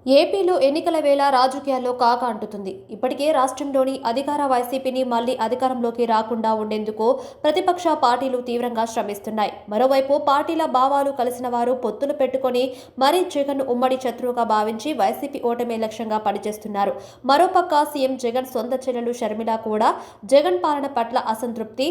ఏపీలో ఎన్నికల వేళ రాజకీయాల్లో కాక అంటుతుంది. ఇప్పటికే రాష్ట్రంలోని అధికార వైసీపీని మళ్లీ అధికారంలోకి రాకుండా ఉండేందుకు ప్రతిపక్ష పార్టీలు తీవ్రంగా శ్రమిస్తున్నాయి. మరోవైపు పార్టీల భావాలు కలిసిన వారు పొత్తులు పెట్టుకుని మరీ జగన్ ఉమ్మడి శత్రువుగా భావించి వైసీపీ ఓటమి లక్ష్యంగా పనిచేస్తున్నారు. మరోపక్క సీఎం జగన్ సొంత చెల్లెలు షర్మిల కూడా జగన్ పాలన పట్ల అసంతృప్తి,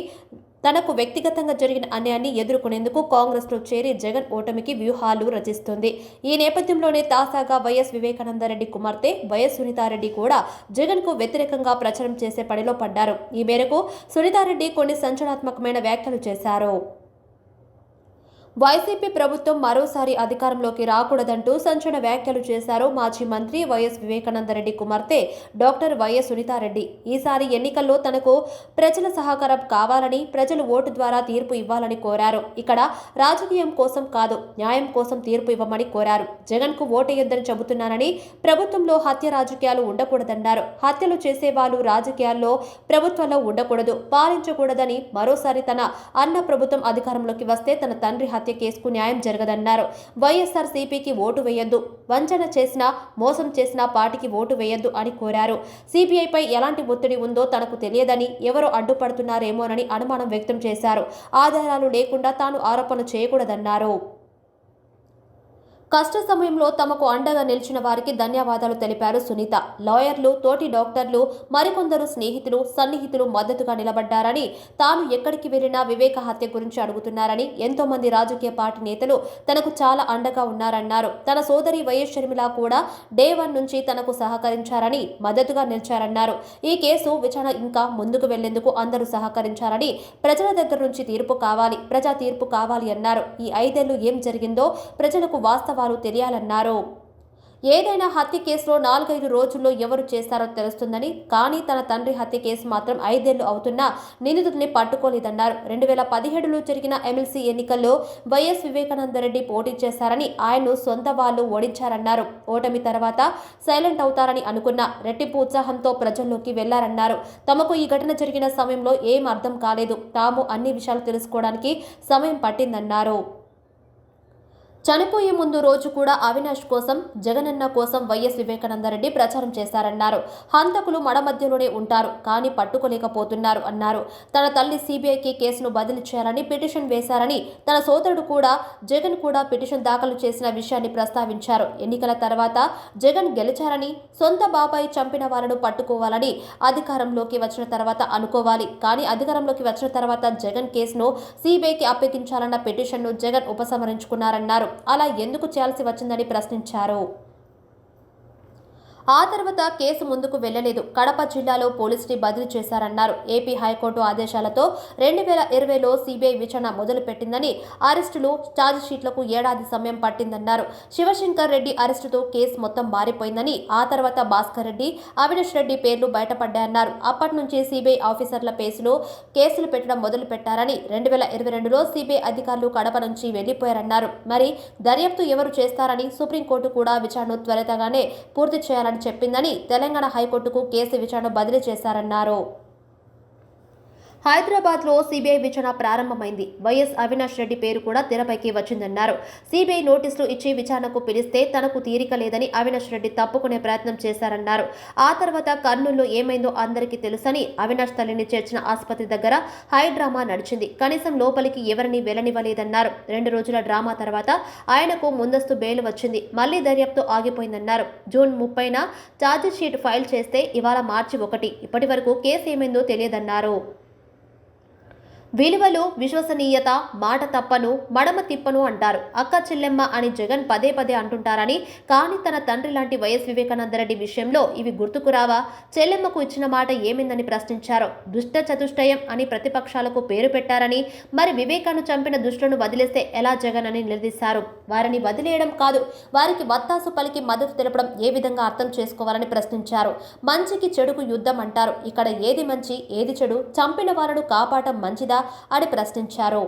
తనకు వ్యక్తిగతంగా జరిగిన అన్యాయాన్ని ఎదుర్కొనేందుకు కాంగ్రెస్లో చేరి జగన్ ఓటమికి వ్యూహాలు రచిస్తుంది. ఈ నేపథ్యంలోనే తాజాగా వైఎస్ వివేకానందరెడ్డి కుమార్తె వైఎస్ సునీతారెడ్డి కూడా జగన్కు వ్యతిరేకంగా ప్రచారం చేసే పనిలో పడ్డారు. ఈ మేరకు సునీతారెడ్డి కొన్ని సంచలనాత్మకమైన వ్యాఖ్యలు చేశారు. వైసీపీ ప్రభుత్వం మరోసారి అధికారంలోకి రాకూడదంటూ సంచలన వ్యాఖ్యలు చేశారు మాజీ మంత్రి వైఎస్ వివేకానందరెడ్డి కుమార్తె డాక్టర్ వైఎస్ సునీతారెడ్డి. ఈసారి ఎన్నికల్లో తనకు ప్రజల సహకారం కావాలని, ప్రజలు ఓటు ద్వారా తీర్పు ఇవ్వాలని కోరారు. ఇక్కడ రాజకీయం కోసం కాదు, న్యాయం కోసం తీర్పు ఇవ్వమని కోరారు. జగన్కు ఓటేయొద్దని చెబుతున్నానని, ప్రభుత్వంలో హత్య రాజకీయాలు ఉండకూడదన్నారు. హత్యలు చేసేవాళ్ళు రాజకీయాల్లో, ప్రభుత్వంలో ఉండకూడదు, పాలించకూడదని, మరోసారి తన అన్న ప్రభుత్వం అధికారంలోకి వస్తే తన తండ్రి హత్య కేసుకు న్యాయం జరగదన్నారు. వైఎస్ఆర్ సిపికి ఓటు వేయొద్దు, వంచన చేసినా, మోసం చేసినా పార్టీకి ఓటు వేయొద్దు అని కోరారు. సిపిఐపై ఎలాంటి ఒత్తిడి ఉందో తనకు తెలియదని, ఎవరో అడ్డుపడుతున్నారేమోనని అనుమానం వ్యక్తం చేశారు. ఆధారాలు లేకుండా తాను ఆరోపణలు చేయకూడదన్నారు. కష్ట సమయంలో తమకు అండగా నిలిచిన వారికి ధన్యవాదాలు తెలిపారు సునీత. లాయర్లు, తోటి డాక్టర్లు, మరికొందరు స్నేహితులు, సన్నిహితులు మద్దతుగా నిలబడ్డారని, తాను ఎక్కడికి వెళ్లినా వివేక హత్య గురించి అడుగుతున్నారని, ఎంతో మంది రాజకీయ పార్టీ నేతలు తనకు చాలా అండగా ఉన్నారన్నారు. తన సోదరి వైఎస్ షర్మిల కూడా డే 1 నుంచి తనకు సహకరించారని, మద్దతుగా నిలిచారన్నారు. ఈ కేసు విచారణ ఇంకా ముందుకు వెళ్లేందుకు అందరూ సహకరించారని, ప్రజల దగ్గర నుంచి తీర్పు కావాలి, ప్రజా తీర్పు కావాలి అన్నారు. ఈ 5 ఏళ్లు ఏం జరిగిందో ప్రజలకు వాస్తవాలు తెలియాలన్నారు. ఏదైనా హత్య కేసులో 4-5 రోజుల్లో ఎవరు చేస్తారో తెలుస్తుందని, కానీ తన తండ్రి హత్య కేసు మాత్రం 5 ఏళ్లు అవుతున్నా నిందితుడిని పట్టుకోలేదన్నారు. 2017లో జరిగిన ఎమ్మెల్సీ ఎన్నికల్లో వైఎస్ వివేకానందరెడ్డి పోటీ చేశారని, ఆయన్ను సొంత వాళ్లు ఓడించారన్నారు. ఓటమి తర్వాత సైలెంట్ అవుతారని అనుకున్న రెట్టింపు ఉత్సాహంతో ప్రజల్లోకి వెళ్లారన్నారు. తమకు ఈ ఘటన జరిగిన సమయంలో ఏం అర్థం కాలేదు, తాము అన్ని విషయాలు తెలుసుకోవడానికి సమయం పట్టిందన్నారు. చనిపోయే ముందు రోజు కూడా అవినాష్ కోసం, జగనన్న కోసం వైఎస్ వివేకానందరెడ్డి ప్రచారం చేశారన్నారు. హంతకులు మన మధ్యలోనే ఉంటారు, కానీ పట్టుకోలేకపోతున్నారు అన్నారు. తన తల్లి సిబిఐకి కేసును బదిలీ చేయాలని పిటిషన్ వేశారని, తన సోదరుడు కూడా జగన్ కూడా పిటిషన్ దాఖలు చేసిన విషయాన్ని ప్రస్తావించారు. ఎన్నికల తర్వాత జగన్ గెలిచారని, సొంత బాబాయి చంపిన వాళ్లను పట్టుకోవాలని అధికారంలోకి వచ్చిన తర్వాత అనుకోవాలి, కానీ అధికారంలోకి వచ్చిన తర్వాత జగన్ కేసును సిబిఐకి అప్పగించాలన్న పిటిషన్ను జగన్ ఉపసంహరించుకున్నారన్నారు. అలా ఎందుకు చేయాల్సి వచ్చిందని ప్రశ్నించారు. ఆ తర్వాత కేసు ముందుకు వెళ్లలేదు. కడప జిల్లాలో పోలీసుని బదిలీ చేశారన్నారు. ఏపీ హైకోర్టు ఆదేశాలతో 2020లో సిబిఐ విచారణ మొదలుపెట్టిందని, అరెస్టులు, ఛార్జిషీట్లకు ఏడాది సమయం పట్టిందన్నారు. శివశంకర్ రెడ్డి అరెస్టుతో కేసు మొత్తం మారిపోయిందని, ఆ తర్వాత భాస్కర్ రెడ్డి, అవినాష్ రెడ్డి పేర్లు బయటపడ్డాయన్నారు. అప్పటి నుంచి సిబిఐ ఆఫీసర్ల కేసులు పెట్టడం మొదలు పెట్టారని, 2022లో సిబిఐ అధికారులు కడప నుంచి వెళ్లిపోయారన్నారు. మరి దర్యాప్తు ఎవరు చేస్తారని, సుప్రీంకోర్టు కూడా విచారణను త్వరితగానే పూర్తి చేయాలని చెప్పిందని, తెలంగాణ హైకోర్టుకు కేసు విచారణ బదిలీ చేశారన్నారు. హైదరాబాద్లో సిబిఐ విచారణ ప్రారంభమైంది. వైఎస్ అవినాష్ రెడ్డి పేరు కూడా తెరపైకి వచ్చిందన్నారు. సిబిఐ నోటీసులు ఇచ్చి విచారణకు పిలిస్తే తనకు తీరిక లేదని అవినాష్ రెడ్డి తప్పుకునే ప్రయత్నం చేశారన్నారు. ఆ తర్వాత కర్నూలులో ఏమైందో అందరికీ తెలుసని, అవినాష్ తల్లిని చేర్చిన ఆసుపత్రి దగ్గర హై డ్రామా నడిచింది. కనీసం లోపలికి ఎవరిని వెళ్లనివ్వలేదన్నారు. 2 రోజుల డ్రామా తర్వాత ఆయనకు ముందస్తు బెయిల్ వచ్చింది. మళ్లీ దర్యాప్తు ఆగిపోయిందన్నారు. జూన్ 30న ఛార్జిషీట్ ఫైల్ చేస్తే ఇవాళ మార్చి 1. ఇప్పటి వరకు కేసు ఏమైందో తెలియదన్నారు. విలువలు, విశ్వసనీయత, మాట తప్పను, మడమ తిప్పను అంటారు. అక్క చెల్లెమ్మ అని జగన్ పదే పదే అంటుంటారని, కానీ తన తండ్రి లాంటి వైఎస్ వివేకానందరెడ్డి విషయంలో ఇవి గుర్తుకు రావా? చెల్లెమ్మకు ఇచ్చిన మాట ఏమైందని ప్రశ్నించారు. దుష్ట చతుష్టయం అని ప్రతిపక్షాలకు పేరు పెట్టారని, మరి వివేకాను చంపిన దుష్టులను వదిలేస్తే ఎలా జగన్ అని నిలదీశారు. వారిని వదిలేయడం కాదు, వారికి వత్తాసు పలికి మద్దతు తెలపడం ఏ విధంగా అర్థం చేసుకోవాలని ప్రశ్నించారు. మంచికి చెడుకు యుద్ధం అంటారు. ఇక్కడ ఏది మంచి, ఏది చెడు, చంపిన వారిని కాపాడటం మంచిదా అని ప్రశ్నించారు.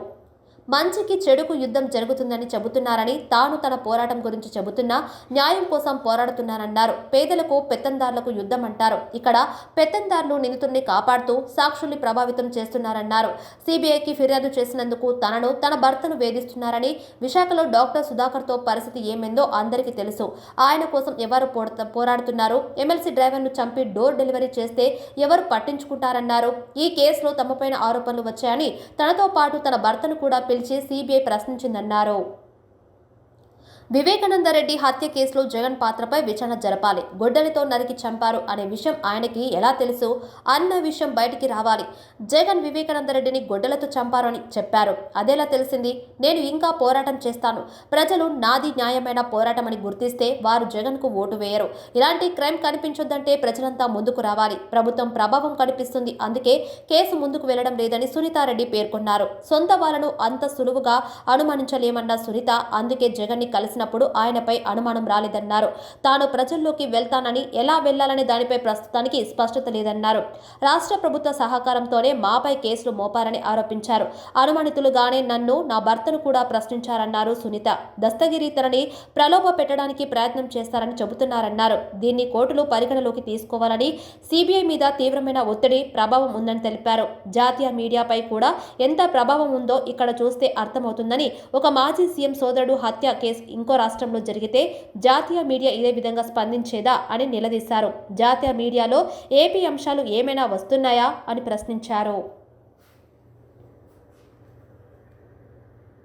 మంచికి చెడుకు యుద్ధం జరుగుతుందని చెబుతున్నారని, తాను తన పోరాటం గురించి చెబుతున్నా న్యాయం కోసం పోరాడుతున్నారన్నారు. పేదలకు పెత్తందారులకు యుద్ధం అంటారు. ఇక్కడ పెత్తందారులు నిందితుడిని కాపాడుతూ సాక్షుల్ని ప్రభావితం చేస్తున్నారన్నారు. సిబిఐకి ఫిర్యాదు చేసినందుకు తనను, తన భర్తను వేధిస్తున్నారని, విశాఖలో డాక్టర్ సుధాకర్తో పరిస్థితి ఏమైందో అందరికీ తెలుసు. ఆయన కోసం ఎవరు పోరాడుతున్నారు? ఎమ్మెల్సీ డ్రైవర్ను చంపి డోర్ డెలివరీ చేస్తే ఎవరు పట్టించుకుంటారన్నారు. ఈ కేసులో తమపైన ఆరోపణలు వచ్చాయని తనతో పాటు తన భర్తను కూడా పిలిచి సిబిఐ ప్రశ్నించిందన్నారు. వివేకానందరెడ్డి హత్య కేసులో జగన్ పాత్రపై విచారణ జరపాలి. గొడ్డలితో నరికి చంపారు అనే విషయం ఆయనకి ఎలా తెలుసు అన్న విషయం బయటికి రావాలి. జగన్ వివేకానందరెడ్డిని గొడ్డలతో చంపారు అని చెప్పారు. అదెలా తెలిసింది? నేను ఇంకా పోరాటం చేస్తాను. ప్రజలు నాది న్యాయమైన పోరాటం అని గుర్తిస్తే వారు జగన్కు ఓటు వేయరు. ఇలాంటి క్రైమ్ కనిపించొద్దంటే ప్రజలంతా ముందుకు రావాలి. ప్రభుత్వం ప్రభావం కనిపిస్తుంది. అందుకే కేసు ముందుకు వెళ్లడం లేదని సునీతారెడ్డి పేర్కొన్నారు. సొంత వాళ్ళను అంత సులువుగా అనుమానించలేమన్న సునీత అందుకే జగన్ని కలిసినప్పుడు ఆయనపై అనుమానం రాలేదన్నారు. తాను ప్రజల్లోకి వెళ్తానని, ఎలా వెళ్లాలనే దానిపై ప్రస్తుతానికి స్పష్టత లేదన్నారు. రాష్ట్ర ప్రభుత్వ సహకారంతోనే మాపై కేసులు మోపారని ఆరోపించారు. అనుమానితులుగానే నన్ను, నా భర్తను కూడా ప్రశ్నించారన్నారు సునీత. దస్తగిరీతనని ప్రలోభ పెట్టడానికి ప్రయత్నం చేస్తారని చెబుతున్నారన్నారు. దీన్ని కోర్టులు పరిగణలోకి తీసుకోవాలని, సిబిఐ మీద తీవ్రమైన ఒత్తిడి, ప్రభావం ఉందని తెలిపారు. జాతీయ మీడియాపై కూడా ఎంత ప్రభావం ఉందో ఇక్కడ చూస్తే అర్థమవుతుందని, ఒక మాజీ సీఎం సోదరుడు హత్య కేసు ఇంకో రాష్ట్రంలో జరిగితే జాతీయ మీడియా ఇదే విధంగా స్పందించేదా అని నిలదీశారు. జాతీయ మీడియాలో ఏపీ అంశాలు ఏమైనా వస్తున్నాయా అని ప్రశ్నించారు.